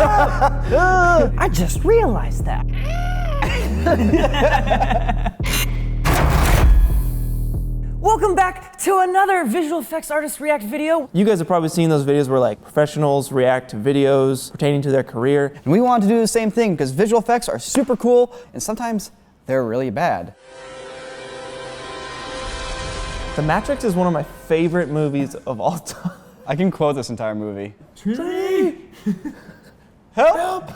I just realized that. Welcome back to another visual effects artist react video. You guys have probably seen those videos where like professionals react to videos pertaining to their career. And we wanted to do the same thing because visual effects are super cool and sometimes they're really bad. The Matrix is one of my favorite movies of all time. I can quote this entire movie. Trinity! Help!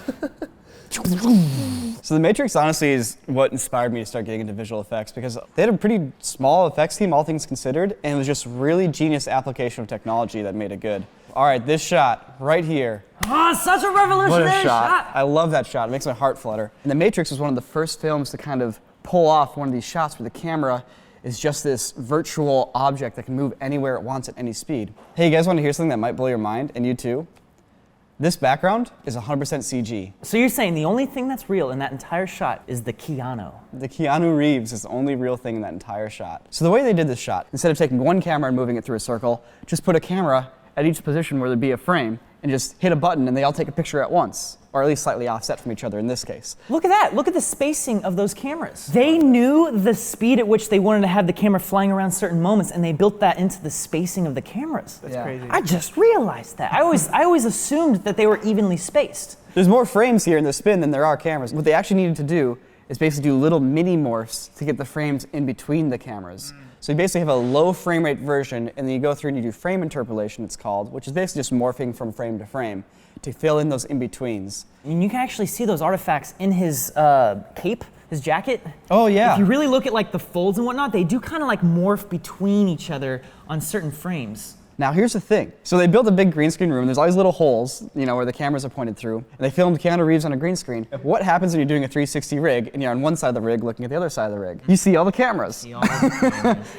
So The Matrix honestly is what inspired me to start getting into visual effects because they had a pretty small effects team, all things considered, and it was just really genius application of technology that made it good. All right, this shot right here. Ah, such a revolutionary shot. I love that shot. It makes my heart flutter. And The Matrix was one of the first films to kind of pull off one of these shots where the camera is just this virtual object that can move anywhere it wants at any speed. Hey, you guys want to hear something that might blow your mind, and you too? This background is 100% CG. So you're saying the only thing that's real in that entire shot is the Keanu? The Keanu Reeves is the only real thing in that entire shot. So the way they did this shot, instead of taking one camera and moving it through a circle, just put a camera at each position where there'd be a frame and just hit a button and they all take a picture at once, or at least slightly offset from each other in this case. Look at that, look at the spacing of those cameras. They knew the speed at which they wanted to have the camera flying around certain moments and they built that into the spacing of the cameras. That's crazy. I just realized that. I always assumed that they were evenly spaced. There's more frames here in the spin than there are cameras. What they actually needed to do is basically do little mini morphs to get the frames in between the cameras. So you basically have a low frame rate version, and then you go through and you do frame interpolation, it's called, which is basically just morphing from frame to frame to fill in those in-betweens. And you can actually see those artifacts in his cape, his jacket. Oh yeah. If you really look at like the folds and whatnot, they do kind of like morph between each other on certain frames. Now here's the thing. So they built a big green screen room. There's all these little holes, you know, where the cameras are pointed through. And they filmed Keanu Reeves on a green screen. What happens when you're doing a 360 rig and you're on one side of the rig looking at the other side of the rig? You see all the cameras.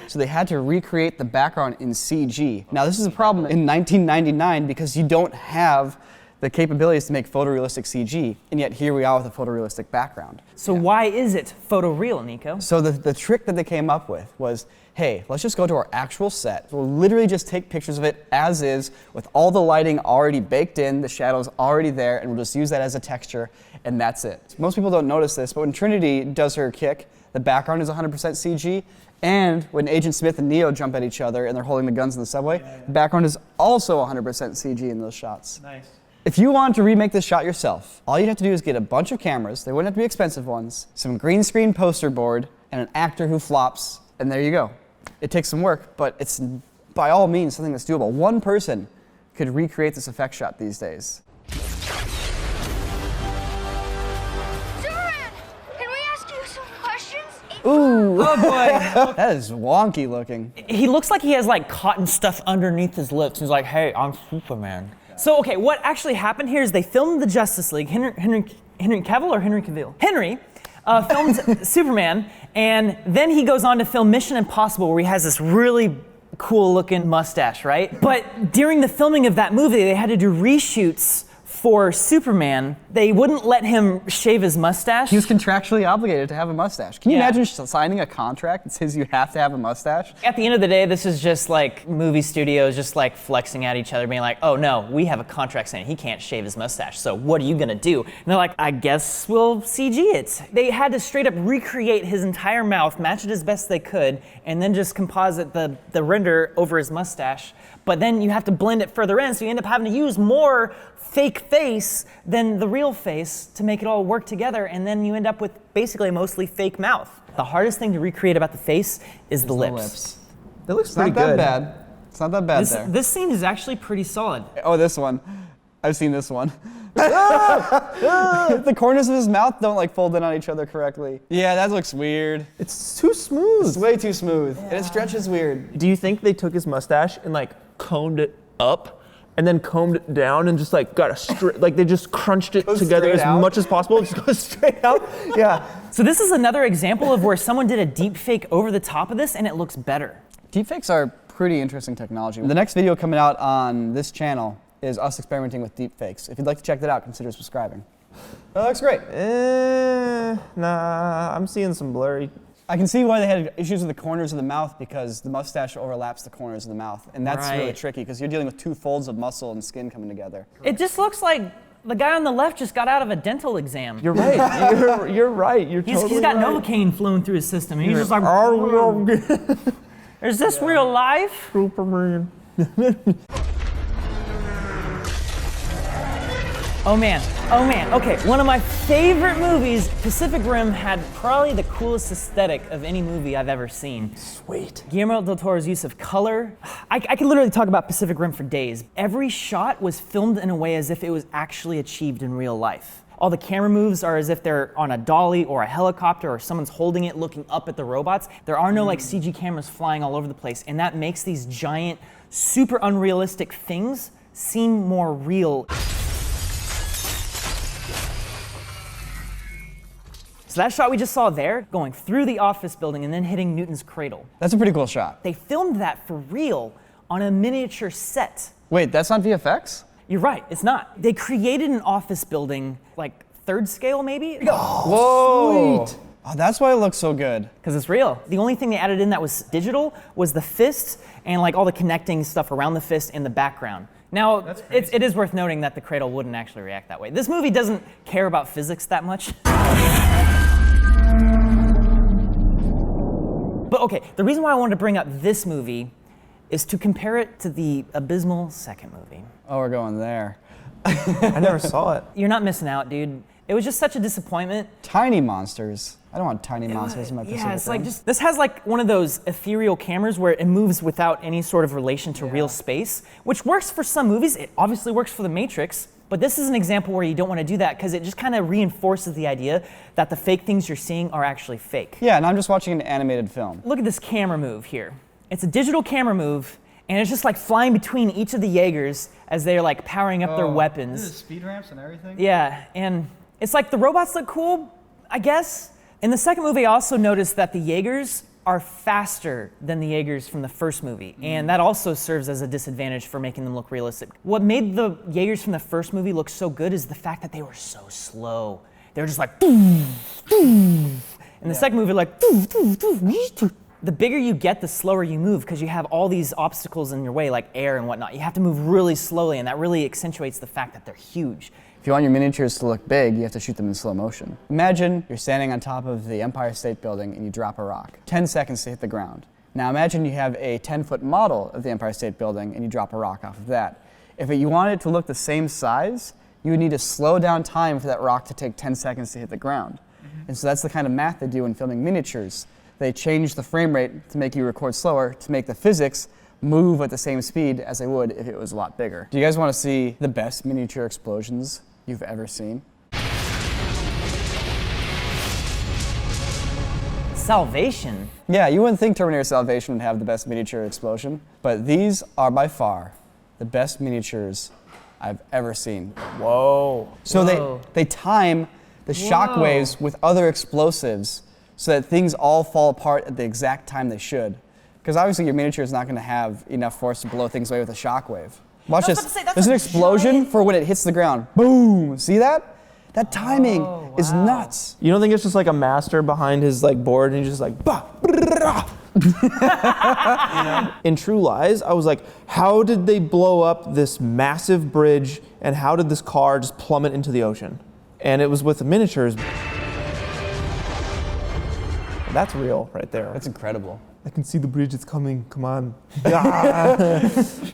So they had to recreate the background in CG. Now this is a problem in 1999 because you don't have the capabilities to make photorealistic CG, and yet here we are with a photorealistic background. So why is it photoreal, Nico? So the trick that they came up with was, hey, let's just go to our actual set. We'll literally just take pictures of it as is, with all the lighting already baked in, the shadows already there, and we'll just use that as a texture, and that's it. Most people don't notice this, but when Trinity does her kick, the background is 100% CG, and when Agent Smith and Neo jump at each other and they're holding the guns in the subway, the background is also 100% CG in those shots. Nice. If you wanted to remake this shot yourself, all you'd have to do is get a bunch of cameras, they wouldn't have to be expensive ones, some green screen poster board, and an actor who flops, and there you go. It takes some work, but it's by all means something that's doable. One person could recreate this effect shot these days. Superman, can we ask you some questions? Ooh, Oh boy. that is wonky looking. He looks like he has like cotton stuff underneath his lips. He's like, hey, I'm Superman. So okay, what actually happened here is they filmed the Justice League. Henry Cavill or Henry Cavill? Henry filmed Superman, and then he goes on to film Mission Impossible, where he has this really cool looking mustache, right? But during the filming of that movie, they had to do reshoots for Superman. They wouldn't let him shave his mustache. He was contractually obligated to have a mustache. Can you Yeah. imagine signing a contract that says you have to have a mustache? At the end of the day, this is just like movie studios just like flexing at each other, being like, oh no, we have a contract saying he can't shave his mustache, so what are you gonna do? And they're like, I guess we'll CG it. They had to straight up recreate his entire mouth, match it as best they could, and then just composite the render over his mustache. But then you have to blend it further in, so you end up having to use more fake face than the real face to make it all work together, and then you end up with basically a mostly fake mouth. The hardest thing to recreate about the face is the lips. It looks It's not pretty that good. bad. It's not that bad there. This scene is actually pretty solid. Oh, this one. I've seen this one. The corners of his mouth don't like fold in on each other correctly. Yeah, that looks weird. It's too smooth. It's way too smooth, and it stretches weird. Do you think they took his mustache and like combed it up and then combed it down and just like got a straight, like they just crunched it Goes together straight as out? much as possible, just goes straight out? Yeah. So this is another example of where someone did a deep fake over the top of this and it looks better. Deepfakes are pretty interesting technology. The next video coming out on this channel is us experimenting with deepfakes. If you'd like to check that out, consider subscribing. That looks great. Nah, I'm seeing some blurry. I can see why they had issues with the corners of the mouth because the mustache overlaps the corners of the mouth. And that's really Right. tricky because you're dealing with two folds of muscle and skin coming together. It just looks like The guy on the left just got out of a dental exam. You're right. You're right. You're totally He's got right. Novocaine flowing through his system. And he's just like, is this real life? Superman. Oh man. Okay, one of my favorite movies, Pacific Rim, had probably the coolest aesthetic of any movie I've ever seen. Sweet. Guillermo del Toro's use of color. I could literally talk about Pacific Rim for days. Every shot was filmed in a way as if it was actually achieved in real life. All the camera moves are as if they're on a dolly or a helicopter or someone's holding it looking up at the robots. There are no like CG cameras flying all over the place, and that makes these giant, super unrealistic things seem more real. So that shot we just saw there, going through the office building and then hitting Newton's cradle. That's a pretty cool shot. They filmed that for real on a miniature set. Wait, that's not VFX? You're right, it's not. They created an office building, like 3rd scale maybe? Whoa! Sweet. Oh, that's why it looks so good. Because it's real. The only thing they added in that was digital was the fist and like all the connecting stuff around the fist in the background. Now, it is worth noting that the cradle wouldn't actually react that way. This movie doesn't care about physics that much. But okay, the reason why I wanted to bring up this movie is to compare it to the abysmal second movie. Oh, we're going there. I never saw it. You're not missing out, dude. It was just such a disappointment. Tiny monsters. I don't want tiny monsters in my Pacific Yeah, it's like Rim. just, this has like one of those ethereal cameras where it moves without any sort of relation to real space, which works for some movies. It obviously works for The Matrix, but this is an example where you don't want to do that because it just kind of reinforces the idea that the fake things you're seeing are actually fake. Yeah, and I'm just watching an animated film. Look at this camera move here. It's a digital camera move, and it's just like flying between each of the Jaegers as they're like powering up their weapons. This is speed ramps and everything? Yeah, and it's like the robots look cool, I guess. In the second movie, I also noticed that the Jaegers are faster than the Jaegers from the first movie, and that also serves as a disadvantage for making them look realistic. What made the Jaegers from the first movie look so good is the fact that they were so slow. They were just like, in the second movie, like, the bigger you get, the slower you move because you have all these obstacles in your way, like air and whatnot. You have to move really slowly, and that really accentuates the fact that they're huge. If you want your miniatures to look big, you have to shoot them in slow motion. Imagine you're standing on top of the Empire State Building and you drop a rock. 10 seconds to hit the ground. Now imagine you have a 10-foot model of the Empire State Building and you drop a rock off of that. If you want it to look the same size, you would need to slow down time for that rock to take 10 seconds to hit the ground. And so that's the kind of math they do in filming miniatures. They change the frame rate to make you record slower to make the physics move at the same speed as they would if it was a lot bigger. Do you guys want to see the best miniature explosions you've ever seen? Salvation? Yeah, you wouldn't think Terminator Salvation would have the best miniature explosion, but these are by far the best miniatures I've ever seen. Whoa. So they time the shock waves with other explosives so that things all fall apart at the exact time they should. Because obviously your miniature is not going to have enough force to blow things away with a shock wave. Watch this. There's an explosion for when it hits the ground. Boom! See that? That timing is nuts. You don't think it's just like a master behind his like board and he's just like, bah, brrrah. You know? In True Lies, I was like, how did they blow up this massive bridge and how did this car just plummet into the ocean? And it was with the miniatures. That's real right there. That's incredible. I can see the bridge, it's coming, come on. Yes!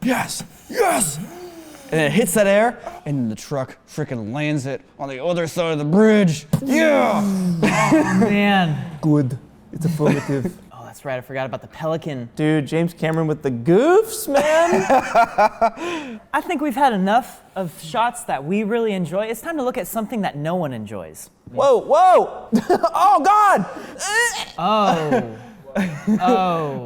Yes! Yes! And then it hits that air, and then the truck freaking lands it on the other side of the bridge. Yeah! Man. Good, it's affirmative. Oh, that's right, I forgot about the Pelican. Dude, James Cameron with the goofs, man. I think we've had enough of shots that we really enjoy. It's time to look at something that no one enjoys. Whoa, whoa! Oh, God! Oh. Oh.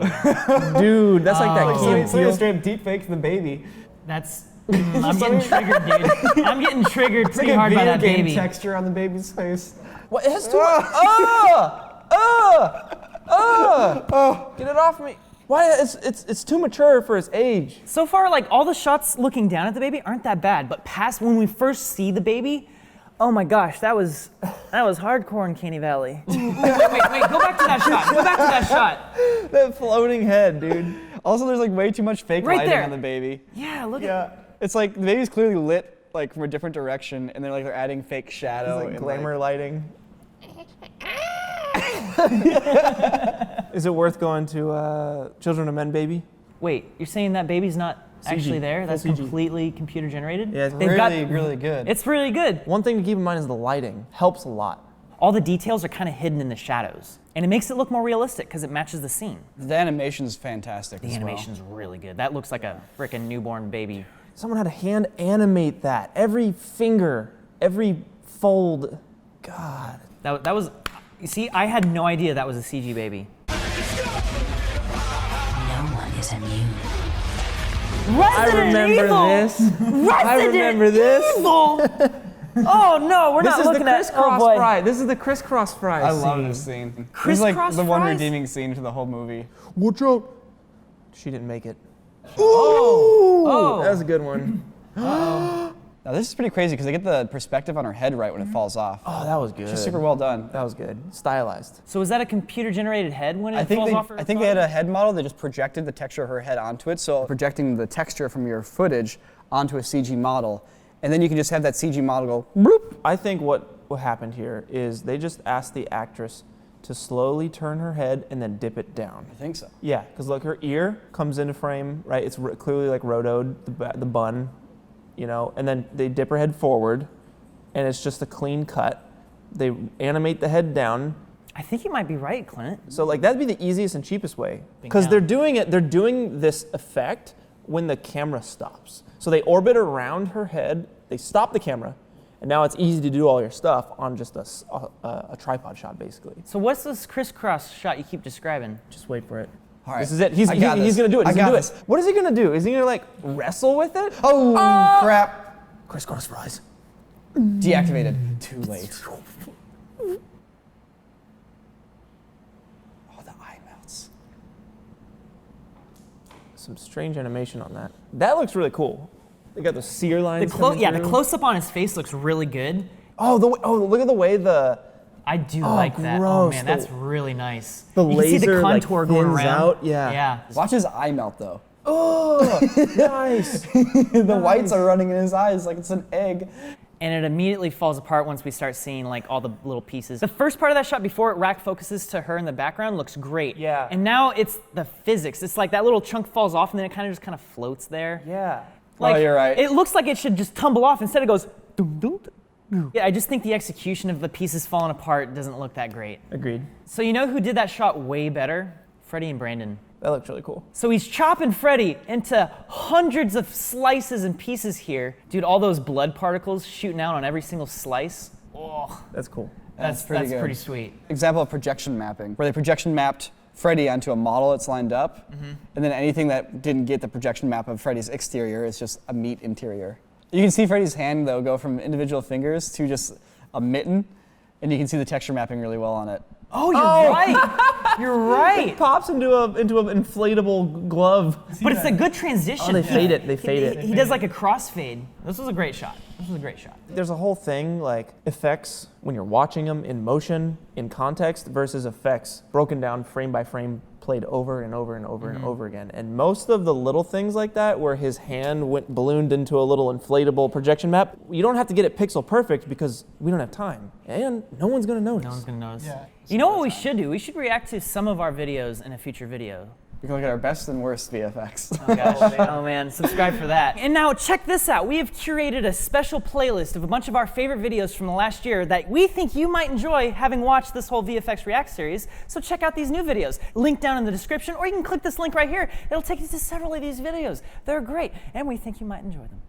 Dude, that's like that Key So you straight deep fake the baby. That's... I'm getting triggered, dude. I'm getting triggered pretty hard by that baby. Texture on the baby's face. What? It has too much. Get it off me. Why? It's too mature for his age. So far, like, all the shots looking down at the baby aren't that bad, but past when we first see the baby, oh my gosh, that was hardcore in Caney Valley. wait, go back to that shot. Go back to that shot. That floating head, dude. Also, there's like way too much fake Right lighting there. on the baby. Yeah, look Yeah. at It's like the baby's clearly lit like from a different direction, and they're adding fake shadow. It's like and glamour lighting. Is it worth going to Children of Men, baby? Wait, you're saying that baby's not actually there? That's CG. completely computer generated? Yeah, They've really good. It's really good. One thing to keep in mind is the lighting helps a lot. All the details are kind of hidden in the shadows. And it makes it look more realistic because it matches the scene. The animation's fantastic. The animation's really good. That looks like a freaking newborn baby. Someone had to hand animate that. Every finger, every fold. God. That was, you see, I had no idea that was a CG baby. No one is immune. Resident Evil! this. Resident I remember this. Evil! Oh no, we're This not is the looking at. crisscross Oh boy. fry. This is the crisscross fry. I love scene. this scene. This is Crisscross the one fries? redeeming scene to the whole movie. Watch out. She didn't make it. Oh. That was a good one. Now this is pretty crazy because they get the perspective on her head right when it falls off. Oh, that was good. Just super well done. That was good. Stylized. So is that a computer generated head when it falls off her? I think they had a head model. They just projected the texture of her head onto it. So projecting the texture from your footage onto a CG model, and then you can just have that CG model go bloop. I think what happened here is they just asked the actress to slowly turn her head and then dip it down. I think so. Yeah, because look, her ear comes into frame, right? It's clearly like rotoed, the bun, you know, and then they dip her head forward, and it's just a clean cut. They animate the head down. I think you might be right, Clint. So like that'd be the easiest and cheapest way, because Yeah. they're doing this effect when the camera stops. So they orbit around her head, they stop the camera, and now it's easy to do all your stuff on just a tripod shot, basically. So what's this crisscross shot you keep describing? Just wait for it. All right. This is it. He's I got he's this. gonna do it. I He's got gonna do this. it. What is he gonna do? Is he gonna like wrestle with it? Oh, crap. Crisscross fries. Deactivated. Too late. Oh, the eye melts. Some strange animation on that. That looks really cool. They got those sear lines. The coming the through. close up on his face looks really good. Oh, look at the way the I do like that. Oh gross. man, that's really nice. The you can see the laser, like, contour going thins around. out, yeah. Yeah. Watch his eye melt though. oh nice. The whites are running in his eyes like it's an egg. And it immediately falls apart once we start seeing like all the little pieces. The first part of that shot before it rack focuses to her in the background looks great. Yeah. And now it's the physics. It's like that little chunk falls off and then it kind of floats there. Yeah. Like, Oh, you're right. It looks like it should just tumble off. Instead it goes dum, dum, dum. Yeah, I just think the execution of the pieces falling apart doesn't look that great. Agreed. So you know who did that shot way better? Freddie and Brandon. That looks really cool. So he's chopping Freddy into hundreds of slices and pieces here. Dude, all those blood particles shooting out on every single slice. Oh, That's cool. that's pretty good. pretty sweet. Example of projection mapping, where they projection mapped Freddy onto a model that's lined up, and then anything that didn't get the projection map of Freddy's exterior is just a meat interior. You can see Freddy's hand though go from individual fingers to just a mitten, and you can see the texture mapping really well on it. Oh, you're right. You're right. Pops into an inflatable glove. But it's a good transition. Oh, they fade it. They fade it. He does like a crossfade. This was a great shot. This was a great shot. There's a whole thing like effects when you're watching them in motion, in context, versus effects broken down frame by frame, played over and over and over and over again. And most of the little things like that, where his hand went ballooned into a little inflatable projection map, you don't have to get it pixel perfect because we don't have time, and no one's gonna notice. No one's gonna notice. You know what we should do? We should react to some of our videos in a future video. We can look at our best and worst VFX. Oh gosh. Oh man, subscribe for that. And now check this out. We have curated a special playlist of a bunch of our favorite videos from the last year that we think you might enjoy having watched this whole VFX React series. So check out these new videos. Link down in the description, or you can click this link right here. It'll take you to several of these videos. They're great, and we think you might enjoy them.